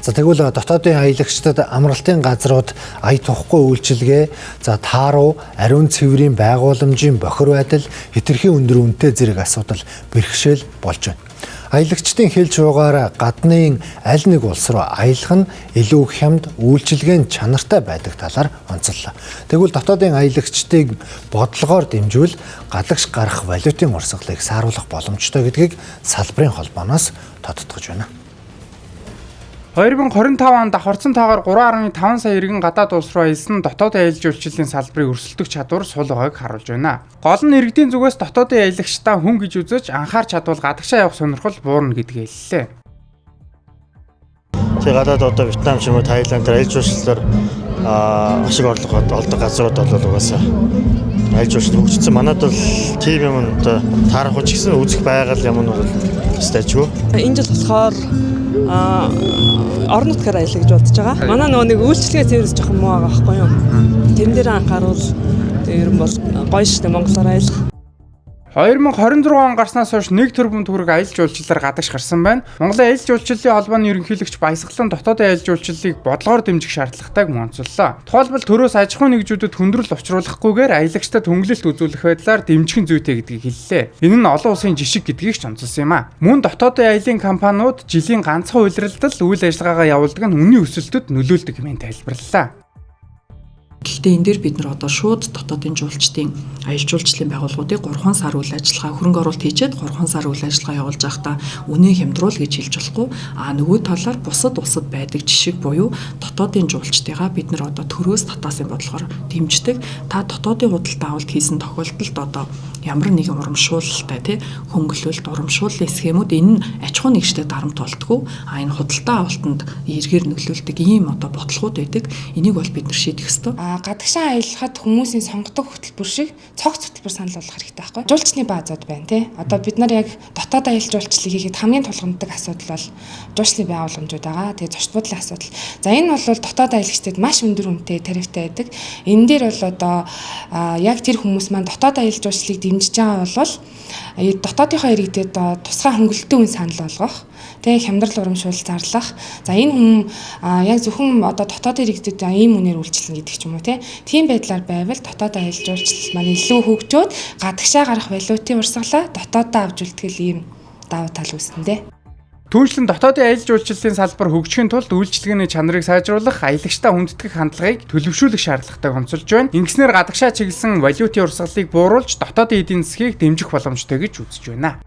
За тэгвэл дотоодын аялагчдад амралтын газрууд ая тухгүй үйлчилгээ, за тааруу, ариун цэврийн байгууламжийн бохир байдал, хэтэрхий өндөр үнэтэй зэрэг асуудал бэрхшээл болж байна. Аялагчдын хэлж байгаагаар гаднын аль нэг улс руу аялах нь илүү хямд, үйлчилгээний чанартай байдаг талаар онцоллоо. Тэгвэл дотоодын аялагчдыг бодлогоор дэмжвэл гадагш гарах валютын урсгалыг сааруулах боломжтой гэдгийг салбарын холбооноос тодтогч байна. 2025 онд давхарсан таагаар 3.5 сая иргэн гадаад улс руу аялсан дотоодын аялал жуулчлалын салбарын өрсөлдөх чадвар сул байгааг харуулж байна. Гол нь иргэдийн зүгээс дотоодын аялагчдаа хүн гэж үзэж анхаарч чадвал гадагшаа явах сонирхол буурна гэдгийг хэллээ. Тэгээ гадаад одоо Вьетнам ч юм уу Таиланд аялал жуулчлалаар ашиг орлого олдог газрууд бол угаасаа аялал жуулчлал хөгжсөн. Манайд бол тийм юм одоо таарах ч гэсэн үзэх байгаль юм нь бол стажгүй. Энэ жил болохоор орон нутгаар аялах гэж бодож байгаа. Манай нөгөө нэг үйлчлэгээ цэвэрс жоохон муу байгаа байхгүй юу? Тэрэн дээр анхааруул ер нь бол гоё шүү дээ Монголоор аялах. 2026 он гарснаас хойш 1 тэрбум төгрөг аялал жуулчлалаар гадагш гарсан байна. Монголын аялал жуулчлалын холбооны ерөнхийлөгч Баясгалан дотоодын аялал жуулчлалыг бодлогоор дэмжих шаардлагатайг мөн онцоллоо. Тухайлбал төрөөс аж ахуйн нэгжүүдэд хүндрэл учруулахгүйгээр аялагчдад хөнгөлөлт үзүүлэх байдлаар дэмжих нь зүйтэй гэдгийг хэллээ. Энэ нь олон улсын жишг гэдгийг ч онцолсон юм а. Мөн дотоодын аялын компаниуд жилийн ганцхан улиралдал үйл ажиллагаагаа явуулдаг нь үнийн өсөлтөд нөлөөлдөг хэмээн тайлбарлалаа. Гэхдээ энэ дээр бид нар одоо шууд дотоодын жуулчдын аялал жуулчлалын байгууллагуудыг 3 сар үйл ажиллагаа хөрөнгө оруулалт хийчихэд 3 сар үйл ажиллагаа явуулж байхдаа үнэ хямдруул гэж хэлж болохгүй. Нөгөө талаар бусад улсад байдаг жишг буюу дотоодын жуулчдыгаа бид нар одоо төрөөс татаасын бодлогоор дэмждэг. Та дотоодын худалдаа авалт хийсэн тохиолдолд одоо ямар нэгэн урамшуулалтай хөнгөлөлт урамшууллын схемүүд энэ нь аж ахуй нэгжтэй дарамт болтгоо. Энэ худалдаа авалтанд эргээр нөлөөлдөг ийм одоо бодлогууд байдаг. Энийг бол бид нар шийдэх ёстой. Гадагшаа аялахад хүмүүсийн сонгодог хөтөлбөр шиг цогц хөтөлбөр санал болгох хэрэгтэй байхгүй. Жуулчны баазууд байна тий. Одоо бид нар яг дотоод аялал жуулчлалыг хийхэд хамгийн тулгамддаг асуудал бол жуулчны байгууламжууд байгаа. Тэгээ зочд буудлын асуудал. За энэ бол дотоод аялагчдад маш өндөр үнэтэй тарифтай байдаг. Энэ дээр бол одоо яг тэр хүмүүс маань дотоод аялал жуулчлалыг дэмжиж байгаа бол дотоодынхоо иргэдэд тусгай хөнгөлөлтийн үн санал болгох. Тэгээ хямдрал урамшуул зарлах. За энэ хүн яг зөвхөн одоо дотоодын иргэдэд ийм үнээр үйлчлэн гэдэг ч юм уу тийм байдлаар байвал дотоод аялал жуулчлал маань илүү хөгжөөд гадагшаа гарах валютын урсгалаа дотоодоо авч үлдэхэл ийм давуу тал үүснэ. Түүнчлэн дотоодын аялал жуулчлалын салбар хөгжихийн тулд үйлчилгээний чанарыг сайжруулах, аялагчдаа хүндэтгэх хандлагыг төлөвшүүлэх шаардлагатай онцолж байна. Ингэснээр гадагшаа чиглэсэн валютын урсгалыг бууруулж дотоодын эдийн засгийг дэмжих боломжтой гэж үзэж байна.